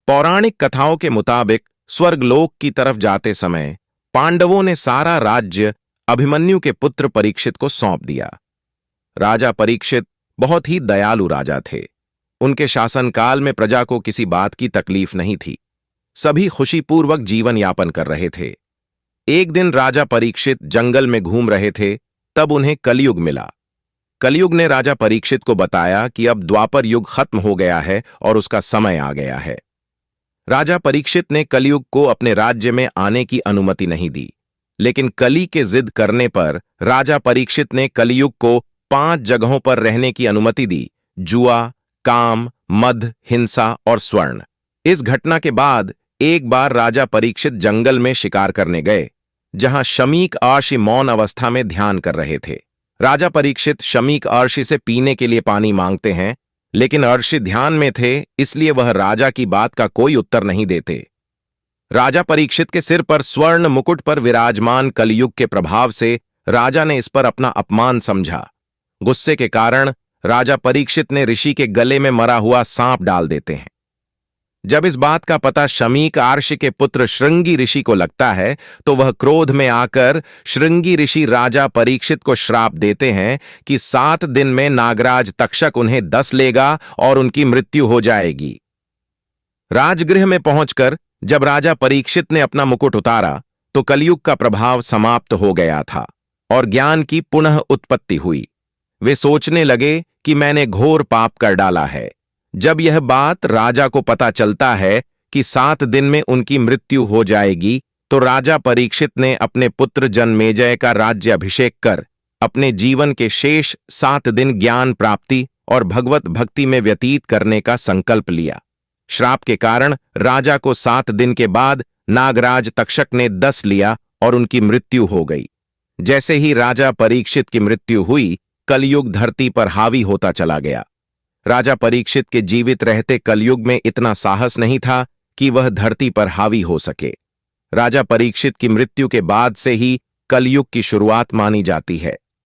पौराणिक कथाओं के मुताबिक स्वर्गलोक की तरफ जाते समय पांडवों ने सारा राज्य अभिमन्यु के पुत्र परीक्षित को सौंप दिया। राजा परीक्षित बहुत ही दयालु राजा थे। उनके शासनकाल में प्रजा को किसी बात की तकलीफ नहीं थी। सभी खुशीपूर्वक जीवन यापन कर रहे थे। एक दिन राजा परीक्षित जंगल में घूम रहे थे, तब उन्हें कलयुग मिला। कलयुग ने राजा परीक्षित को बताया कि अब द्वापर युग खत्म हो गया है और उसका समय आ गया है। राजा परीक्षित ने कलयुग को अपने राज्य में आने की अनुमति नहीं दी, लेकिन कली के जिद करने पर राजा परीक्षित ने कलयुग को 5 जगहों पर रहने की अनुमति दी: जुआ, काम, मद, हिंसा और स्वर्ण। इस घटना के बाद एक बार राजा परीक्षित जंगल में शिकार करने गए, जहां शमीक अर्षि मौन अवस्था में ध्यान कर रहे थे। राजा परीक्षित शमीक अर्षि से पीने के लिए पानी मांगते हैं, लेकिन अर्षि ध्यान में थे, इसलिए वह राजा की बात का कोई उत्तर नहीं देते। राजा परीक्षित के सिर पर स्वर्ण मुकुट पर विराजमान कलयुग के प्रभाव से राजा ने इस पर अपना अपमान समझा। गुस्से के कारण राजा परीक्षित ने ऋषि के गले में मरा हुआ सांप डाल देते हैं। जब इस बात का पता शमीक अर्षि के पुत्र श्रृंगी ऋषि को लगता है, तो वह क्रोध में आकर श्रृंगी ऋषि राजा परीक्षित को श्राप देते हैं कि 7 दिन में नागराज तक्षक उन्हें डस लेगा और उनकी मृत्यु हो जाएगी। राजगृह में पहुंचकर जब राजा परीक्षित ने अपना मुकुट उतारा, तो कलयुग का प्रभाव समाप्त हो गया था और ज्ञान की पुनः उत्पत्ति हुई। वे सोचने लगे कि मैंने घोर पाप कर डाला है। जब यह बात राजा को पता चलता है कि 7 दिन में उनकी मृत्यु हो जाएगी, तो राजा परीक्षित ने अपने पुत्र जन्मेजय का राज्य अभिषेक कर अपने जीवन के शेष 7 दिन ज्ञान प्राप्ति और भगवत भक्ति में व्यतीत करने का संकल्प लिया। श्राप के कारण राजा को 7 दिन के बाद नागराज तक्षक ने डस लिया और उनकी मृत्यु हो गई। जैसे ही राजा परीक्षित की मृत्यु हुई, कलयुग धरती पर हावी होता चला गया। राजा परीक्षित के जीवित रहते कलयुग में इतना साहस नहीं था कि वह धरती पर हावी हो सके। राजा परीक्षित की मृत्यु के बाद से ही कलयुग की शुरुआत मानी जाती है।